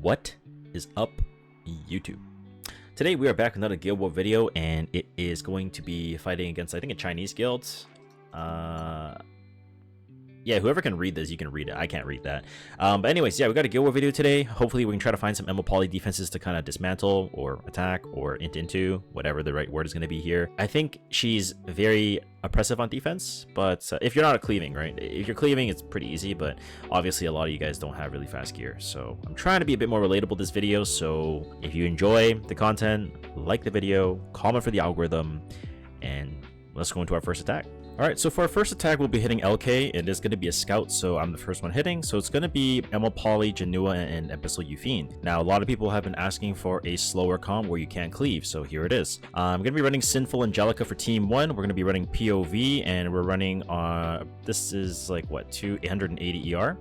What is up, YouTube? Today we are back with another Guild War video, and it is going to be fighting against, I think, a Chinese guild. Yeah, whoever can read this, you can read it. I can't read that. But anyways, yeah, we got a Guild War video today. Hopefully we can try to find some ML Poly defenses to kind of dismantle or attack or int into, whatever the right word is going to be here. I think she's very oppressive on defense, but if you're not cleaving, right? If you're cleaving, it's pretty easy, but obviously a lot of you guys don't have really fast gear. So I'm trying to be a bit more relatable this video. So if you enjoy the content, like the video, comment for the algorithm, and let's go into our first attack. Alright, so for our first attack, we'll be hitting LK. It is going to be a scout, so I'm the first one hitting. So it's going to be ML Poly, Janua, and Abyssal Yufine. Now, a lot of people have been asking for a slower comp where you can't cleave, so here it is. I'm going to be running Sinful Angelica for Team 1. We're going to be running POV, and we're running, this is like, what, 880 ER?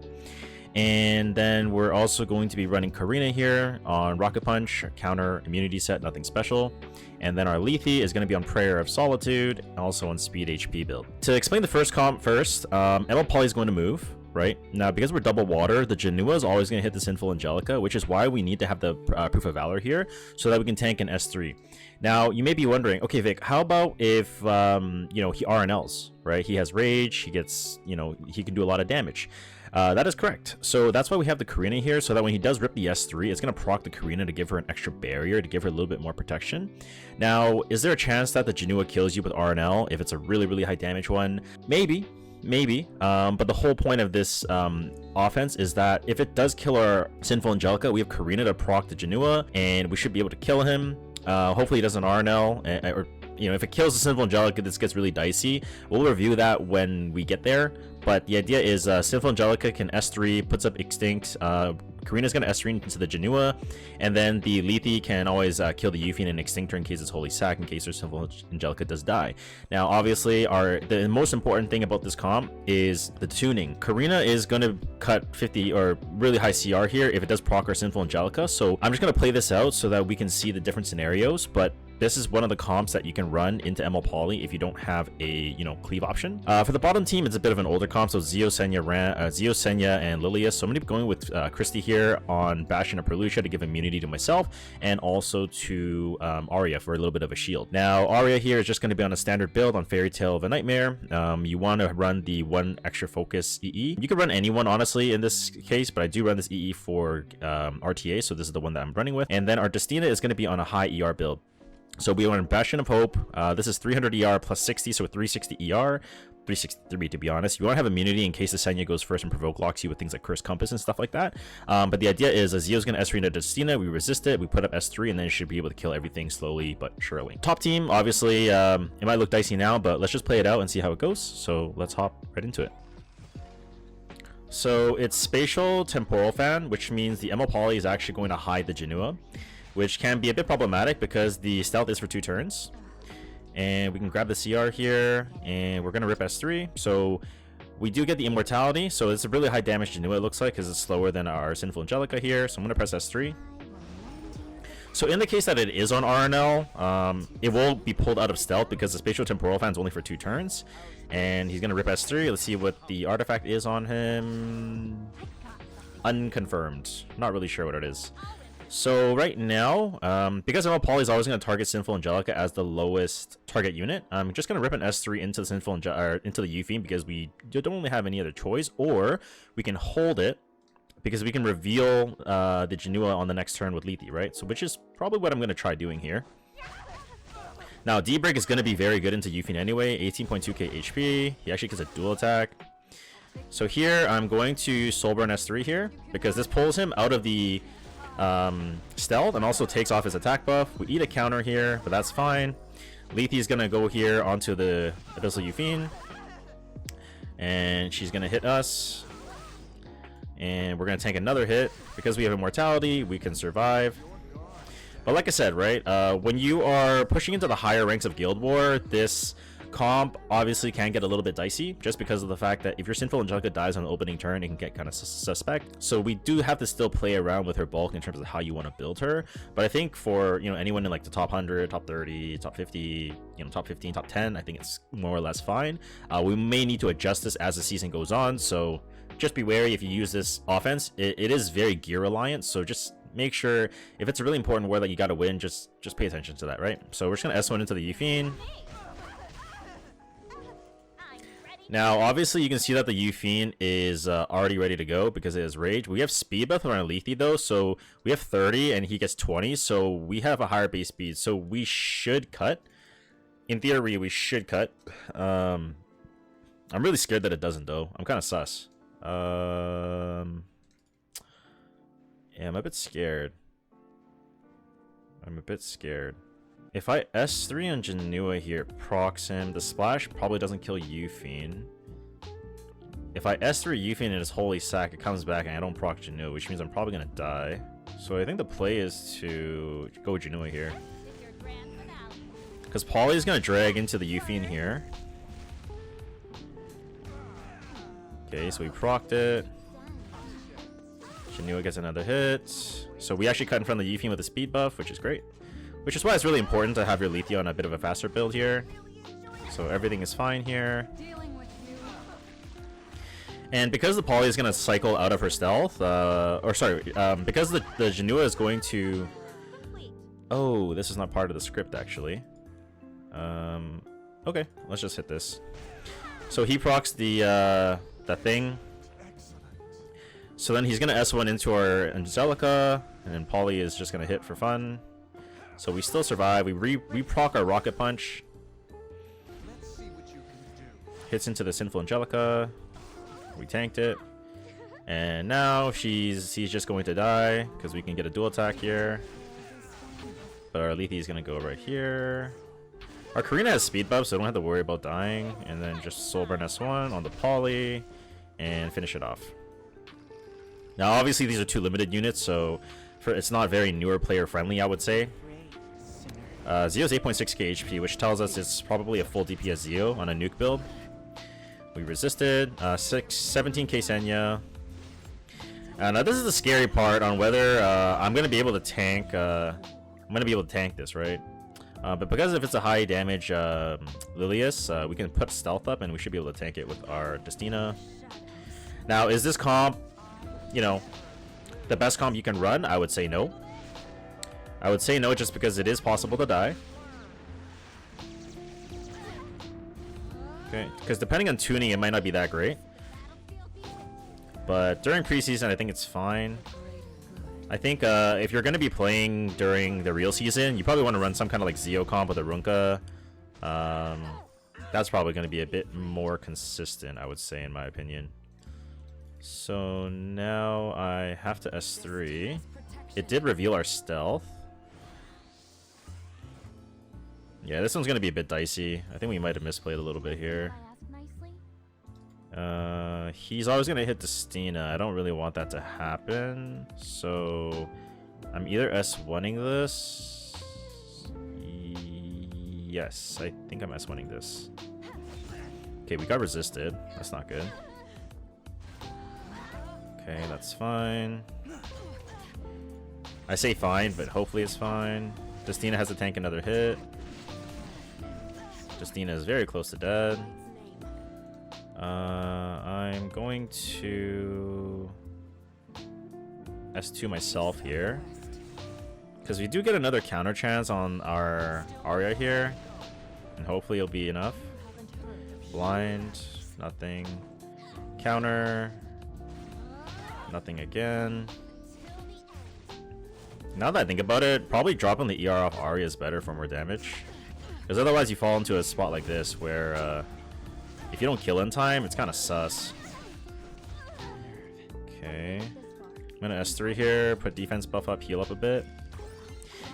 And then we're also going to be running Karina here on Rocket Punch, counter immunity set, nothing special. And then our Lethe is going to be on Prayer of Solitude, also on Speed HP build. To explain the first comp first, ML Poly is going to move, right? Now, because we're double water, the Janua is always going to hit the Sinful Angelica, which is why we need to have the Proof of Valor here, so that we can tank an S3. Now, you may be wondering, okay, Vic, how about if, he RNLs, right? He has Rage, he gets, he can do a lot of damage. That is correct. So that's why we have the Karina here, so that when he does rip the S3, it's going to proc the Karina to give her an extra barrier, to give her a little bit more protection. Now, is there a chance that the Janua kills you with RNL if it's a really, really high damage one? Maybe. But the whole point of this offense is that if it does kill our Sinful Angelica, we have Karina to proc the Janua, and we should be able to kill him. Hopefully he doesn't RNL, or if it kills the Sinful Angelica, this gets really dicey. We'll review that when we get there. But the idea is Sinful Angelica can S3, puts up Extinct. Karina's going to S3 into the Janua, and then the Lethe can always kill the Yufine and Extinct her in case it's Holy Sack, in case her Sinful Angelica does die. Now, obviously, the most important thing about this comp is the tuning. Karina is going to cut 50 or really high CR here if it does proc our Sinful Angelica. So I'm just going to play this out so that we can see the different scenarios, but this is one of the comps that you can run into ML Poly if you don't have a, cleave option. For the bottom team, it's a bit of an older comp, so Zio, Senya, and Lilius. So I'm going to be going with Christy here on Bastion of Perlucia to give immunity to myself, and also to Arya for a little bit of a shield. Now, Arya here is just going to be on a standard build on Fairy Tale of a Nightmare. You want to run the 1 extra focus EE. You can run anyone, honestly, in this case, but I do run this EE for RTA, so this is the one that I'm running with. And then our Destina is going to be on a high ER build. So we run Bastion of Hope. This is 300 ER plus 60, so 360 ER. 363 to be honest. You want to have immunity in case the Senya goes first and provoke locks you with things like Curse Compass and stuff like that. But the idea is Zio's going to S3 into Destina, we resist it, we put up S3, and then it should be able to kill everything slowly but surely. Top team, obviously, it might look dicey now, but let's just play it out and see how it goes. So let's hop right into it. So it's Spatial Temporal Fan, which means the ML Poly is actually going to hide the Janua, which can be a bit problematic because the stealth is for 2 turns. And we can grab the CR here, and we're going to rip S3. So we do get the immortality, so it's a really high damage Janua, it looks like, because it's slower than our Sinful Angelica here. So I'm going to press S3. So in the case that it is on RNL, it will be pulled out of stealth because the Spatial Temporal Fan is only for 2 turns. And he's going to rip S3. Let's see what the artifact is on him. Unconfirmed. Not really sure what it is. So right now, because ML Poly is always going to target Sinful Angelica as the lowest target unit, I'm just going to rip an S3 into the into the Yufine because we don't really have any other choice, or we can hold it because we can reveal the Janua on the next turn with Lethe, right? So which is probably what I'm going to try doing here. Now D-Break is going to be very good into Yufine anyway, 18.2k HP. He actually gets a dual attack. So here I'm going to Soulburn S3 here because this pulls him out of the stealth and also takes off his attack buff. We eat a counter here, but that's fine. Lethe is gonna go here onto the Abyssal Yufine, and she's gonna hit us, and we're gonna tank another hit. Because we have immortality, we can survive. But like I said, right, when you are pushing into the higher ranks of Guild War, this comp obviously can get a little bit dicey just because of the fact that if your Sinful Angelica dies on the opening turn, it can get kind of suspect. So we do have to still play around with her bulk in terms of how you want to build her. But I think for anyone in like the top 100, top 30, top 50, top 15, top 10, I think it's more or less fine. We may need to adjust this as the season goes on, so just be wary if you use this offense. It is very gear reliant, so just make sure if it's a really important war that you gotta win, just pay attention to that, right? So we're just gonna S1 into the Yufine. Now, obviously, you can see that the Yufine is already ready to go because it is Rage. We have Speed buff on our Lethe though, so we have 30 and he gets 20, so we have a higher base speed, so we should cut. In theory, we should cut. I'm really scared that it doesn't though. I'm kind of sus. Yeah, I'm a bit scared. If I S3 on Janua here, procs him, the splash probably doesn't kill Yufine. If I S3 Yufine and his Holy Sack, it comes back and I don't proc Janua, which means I'm probably gonna die. So I think the play is to go Janua here. Because Polly is gonna drag into the Yufine here. Okay, so we procced it. Janua gets another hit. So we actually cut in front of the Yufine with a speed buff, which is great. Which is why it's really important to have your Lethe on a bit of a faster build here. So everything is fine here. And because the Polly is going to cycle out of her stealth, because the Janua is going to... Oh, this is not part of the script actually. Okay, let's just hit this. So he procs the thing. So then he's going to S1 into our Angelica, and then Polly is just going to hit for fun. So we still survive. We proc our Rocket Punch. Hits into the Sinful Angelica. We tanked it. And now he's just going to die because we can get a dual attack here. But our Lethe is going to go right here. Our Karina has speed buff, so I don't have to worry about dying. And then just Soulburn S1 on the Polly and finish it off. Now obviously these are two limited units, so it's not very newer player friendly, I would say. Zio's 8.6k HP, which tells us it's probably a full DPS Zio on a nuke build. We resisted. 17k Senya. Now this is the scary part on whether I'm gonna be able to tank. This, right? But because if it's a high damage Lilius, we can put stealth up and we should be able to tank it with our Destina. Now, is this comp, you know, the best comp you can run? I would say no. I would say no just because it is possible to die. Okay, because depending on tuning, it might not be that great. But during preseason, I think it's fine. I think if you're going to be playing during the real season, you probably want to run some kind of like Zio comp with a Runka. That's probably going to be a bit more consistent, I would say, in my opinion. So now I have to S3. It did reveal our stealth. Yeah, this one's going to be a bit dicey. I think we might have misplayed a little bit here. He's always going to hit Destina. I don't really want that to happen. So I'm either S1ing this. Yes, I think I'm S1ing this. Okay, we got resisted. That's not good. Okay, that's fine. I say fine, but hopefully it's fine. Destina has to tank another hit. Destina is very close to dead. I'm going to S2 myself here. Because we do get another counter chance on our Arya here. And hopefully it'll be enough. Blind, nothing. Counter. Nothing again. Now that I think about it, probably dropping the ER off Arya is better for more damage. Because otherwise you fall into a spot like this where if you don't kill in time, it's kind of sus. Okay. I'm going to S3 here, put defense buff up, heal up a bit.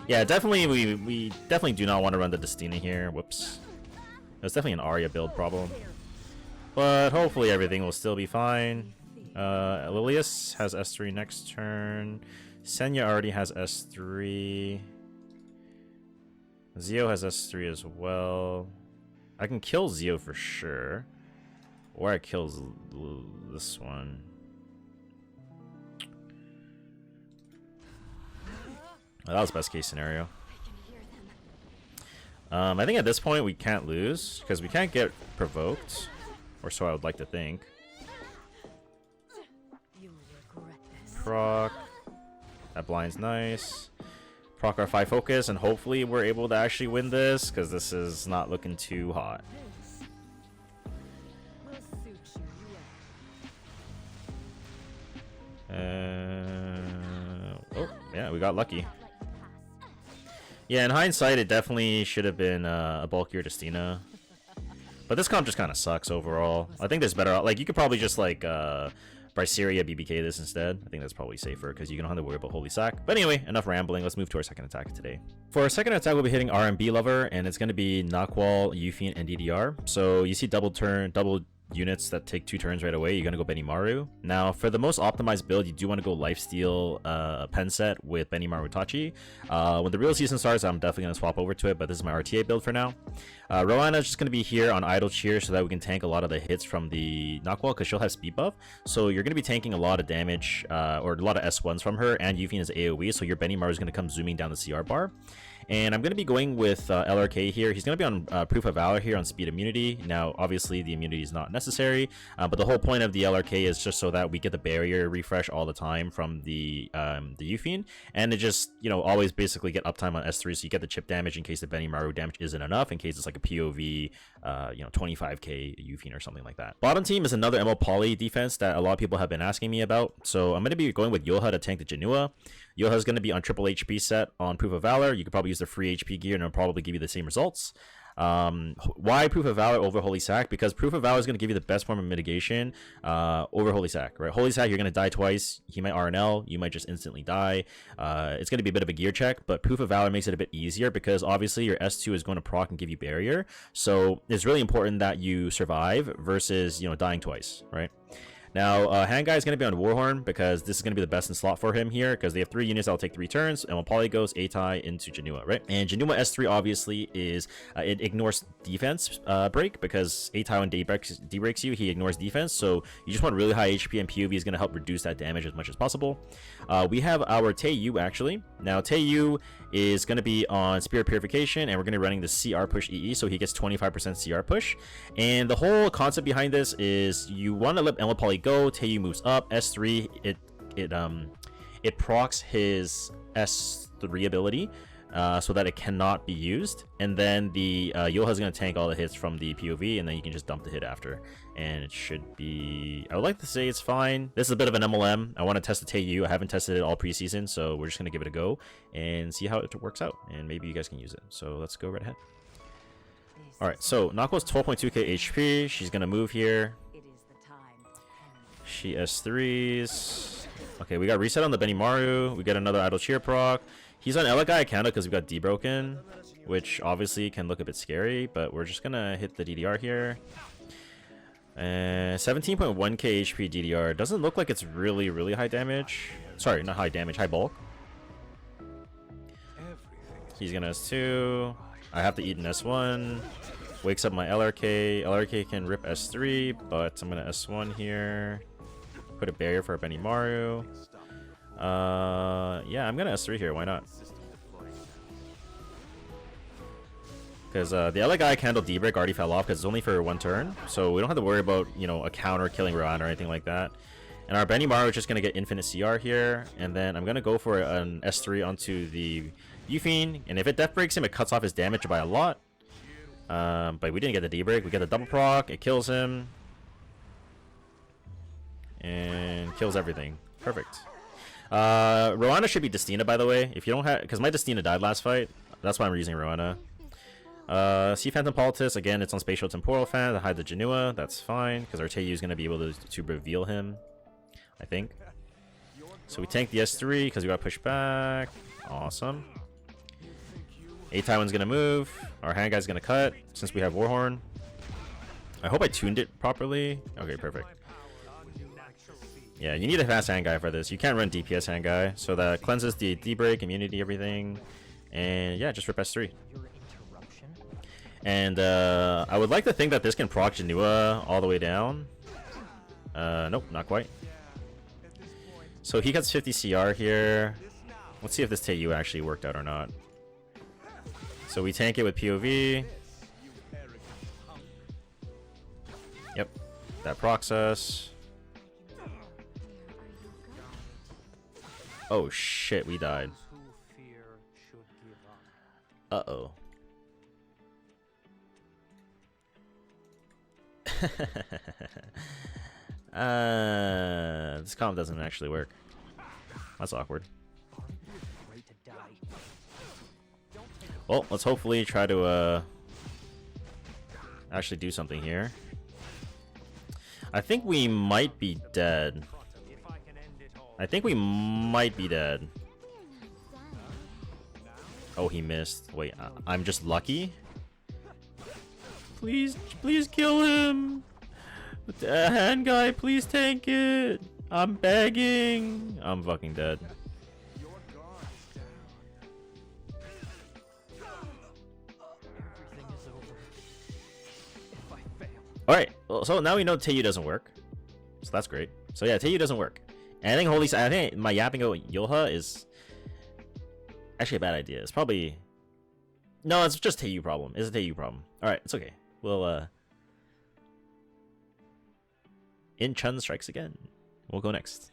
Yeah, definitely, we definitely do not want to run the Destina here. Whoops. That's definitely an Arya build problem. But hopefully everything will still be fine. Lilius has S3 next turn. Senya already has S3. Zio has S3 as well. I can kill Zio for sure. Or I kill this one. That was best case scenario. I think at this point we can't lose. Because we can't get provoked. Or so I would like to think. Proc. That blind's nice. Proc our 5 focus, and hopefully we're able to actually win this, because this is not looking too hot. Oh, yeah, we got lucky. Yeah, in hindsight, it definitely should have been a bulkier Destina. But this comp just kind of sucks overall. I think there's better... Like, you could probably just, like, Bryceria BBK this instead. I think that's probably safer because you don't have to worry about Holy Sack. But anyway, enough rambling. Let's move to our second attack today. For our second attack, we'll be hitting RMBLover, and it's going to be Nakwal, Yuffie, and DDR. So you see double units that take 2 turns right away. You're going to go Benimaru. Now, for the most optimized build, you do want to go Lifesteal pen set with Benimaru Tachi. When the real season starts, I'm definitely going to swap over to it, but this is my RTA build for now. Roanna is just going to be here on Idle Cheer so that we can tank a lot of the hits from the Nakwal because she'll have speed buff. So you're going to be tanking a lot of damage or a lot of S1s from her, and Yuffie is AoE, so your Benimaru is going to come zooming down the CR bar. And I'm going to be going with LRK here. He's going to be on Proof of Valor here on Speed Immunity. Now, obviously, the immunity is not necessary, but the whole point of the LRK is just so that we get the barrier refresh all the time from the Yuffie, and it just, you know, always basically get uptime on S3, so you get the chip damage in case the Benimaru damage isn't enough, in case it's like a POV, you know, 25k Yuffie or something like that. Bottom team is another ML Poly defense that a lot of people have been asking me about, so I'm going to be going with Yoha to tank the Janua. Yoha is going to be on triple HP set on Proof of Valor. You could probably use the free HP gear and it'll probably give you the same results. Why Proof of Valor over Holy Sack? Because Proof of Valor is going to give you the best form of mitigation over Holy Sack, right? Holy Sack, you're going to die twice. He might RNL. You might just instantly die. It's going to be a bit of a gear check, but Proof of Valor makes it a bit easier because obviously your S2 is going to proc and give you barrier. So it's really important that you survive versus, you know, dying twice, right? Now, Hangai is going to be on Warhorn because this is going to be the best in slot for him here because they have 3 units that'll take 3 turns, and when Poly goes, Atai into Janua, right? And Janua S3 obviously is, it ignores defense break because Atai when D-breaks you, he ignores defense, so you just want really high HP, and POV is going to help reduce that damage as much as possible. We have our taeyou actually. Now, taeyou is going to be on Spirit Purification, and we're going to be running the CR push EE, so he gets 25% CR push. And the whole concept behind this is you want to let ML Poly go. taeyou moves up. S3, it procs his S3 ability so that it cannot be used, and then the Yoha is going to tank all the hits from the POV, and then you can just dump the hit after, and it should be, I would like to say it's fine. This is a bit of an MLM. I want to test the taeyou. I haven't tested it all preseason, so we're just going to give it a go and see how it works out, and maybe you guys can use it. So let's go right ahead. Alright, so Nako's 12.2k HP. She's going to move here. She S3s. Okay, we got reset on the Benimaru. We get another Idle Cheer proc. He's on Elegai Akanda because we got D-broken, which obviously can look a bit scary, but we're just gonna hit the DDR here. 17.1k HP DDR. Doesn't look like it's really high damage. Sorry, not high damage, high bulk. He's gonna S2. I have to eat an S1. Wakes up my LRK. LRK can rip S3, but I'm gonna S1 here. Put a barrier for Benimaru. Yeah, I'm gonna S3 here. Why not? Because the Elegai Candle D-break already fell off because it's only for 1 turn, so we don't have to worry about, you know, a counter killing Rohan or anything like that. And our Benimaru is just gonna get infinite CR here, and then I'm gonna go for an S3 onto the Yuffie, and if it death breaks him, it cuts off his damage by a lot. But we didn't get the D-break. We get the double proc. It kills him. And kills everything. Perfect. Roanna should be Destina, by the way. If you don't have... Because my Destina died last fight. That's why I'm using Roanna. Sea Phantom Politis. Again, it's on Spatial Temporal Fan to hide the Janua. That's fine. Because our taeyou is going to be able to reveal him. I think. So we tank the S3 because we got pushed back. Awesome. Taiwan's going to move. Our hand guy's going to cut since we have Warhorn. I hope I tuned it properly. Okay, perfect. Yeah, you need a fast hand guy for this. You can't run DPS hand guy. So that cleanses the D-break, immunity, everything. And yeah, just rip S3. And I would like to think that this can proc Janua all the way down. Nope, not quite. So he gets 50 CR here. Let's see if this taeyou actually worked out or not. So we tank it with POV. Yep, that procs us. Oh shit, we died. Uh-oh. This comp doesn't actually work. That's awkward. Well, let's hopefully try to actually do something here. I think we might be dead. I think we might be dead. Oh, he missed. Wait, I'm just lucky? Please kill him! Hand guy, please tank it! I'm begging! I'm fucking dead. Alright, well, so now we know taeyou doesn't work. So that's great. So yeah, taeyou doesn't work. And I think my yapping Yoha is actually a bad idea. It's probably... No, it's just taeyou problem. It's a taeyou problem. Alright, it's okay. We'll In-Chun strikes again. We'll go next.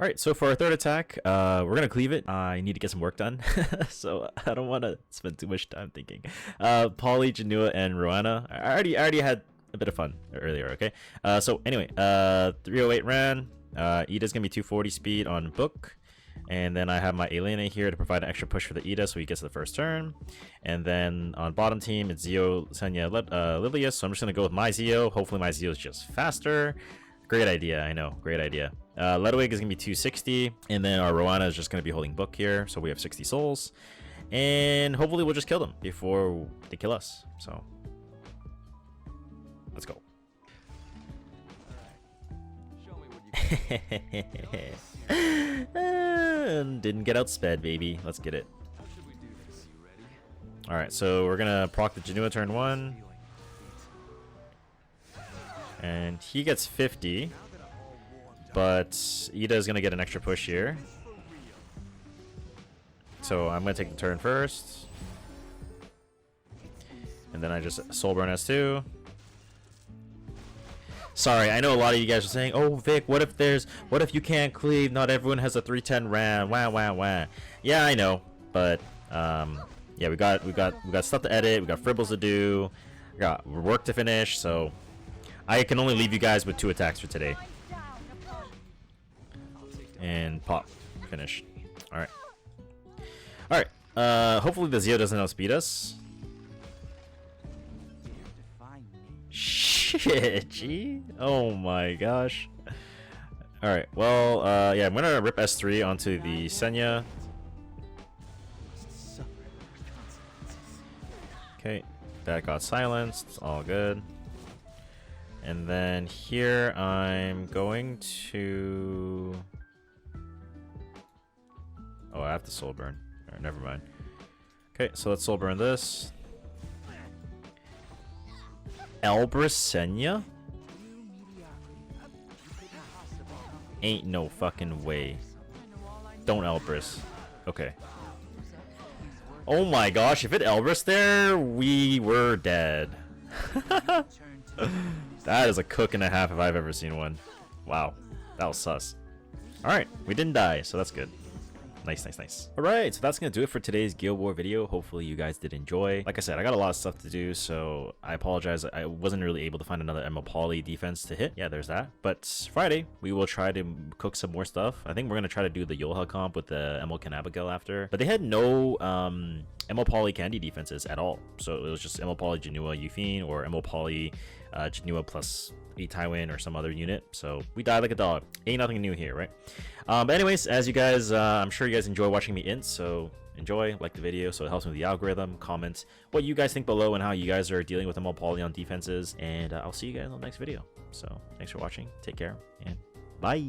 Alright, so for our third attack, we're gonna cleave it. I need to get some work done. So I don't wanna spend too much time thinking. Polly, Janua, and Roanna. I already had a bit of fun earlier, okay? So anyway, 308 Ran. Ida's gonna be 240 speed on Book. And then I have my Elena here to provide an extra push for the Ida so he gets the first turn. And then on bottom team, it's Zio, Senya, Lilius. So I'm just gonna go with my Zio. Hopefully my Zio is just faster. Great idea, I know, great idea. Ludwig is gonna be 260. And then our Roanna is just gonna be holding Book here. So we have 60 souls. And hopefully we'll just kill them before they kill us. So let's go. Didn't get outsped, baby. Let's get it. Alright, so we're gonna proc the Janua turn 1. And he gets 50. But Ida is gonna get an extra push here. So I'm gonna take the turn first. And then I just soul burn S2. Sorry, I know a lot of you guys are saying, "Oh, Vic, what if you can't cleave? Not everyone has a 310 ram." Wah wah wah. Yeah, I know, but yeah, we got stuff to edit. We got fribbles to do. We got work to finish. So I can only leave you guys with 2 attacks for today. And pop, finish. All right, all right. Hopefully the Zio doesn't outspeed us. Shit, gee. Oh my gosh. Alright, well, yeah, I'm gonna rip S3 onto the Senya. Okay, that got silenced. All good. And then here I'm going to... Oh, I have to soul burn. Alright, never mind. Okay, so let's soul burn this. Senya? Ain't no fucking way. Don't Elbrus. Okay. Oh my gosh, if it Elbrus there, we were dead. That is a cook and a half if I've ever seen one. Wow, that was sus. Alright, we didn't die, so that's good. Nice, nice, nice. Alright, so that's gonna do it for today's Guild War video. Hopefully you guys did enjoy. Like I said, I got a lot of stuff to do, so I apologize. I wasn't really able to find another ML Poly defense to hit. Yeah, there's that. But Friday, we will try to cook some more stuff. I think we're gonna try to do the Yoha comp with the ML Kanabagel after. But they had no ML Poly Candy defenses at all. So it was just ML Poly Janua Yufine or ML Poly Janua plus 8 Tywin or some other unit. So we died like a dog. Ain't nothing new here, right? But anyways, as you guys, I'm sure you guys enjoy watching me int, so enjoy, like the video so it helps me with the algorithm. Comment what you guys think below and how you guys are dealing with ML Poly on defenses, and I'll see you guys in the next video. So thanks for watching, take care, and bye.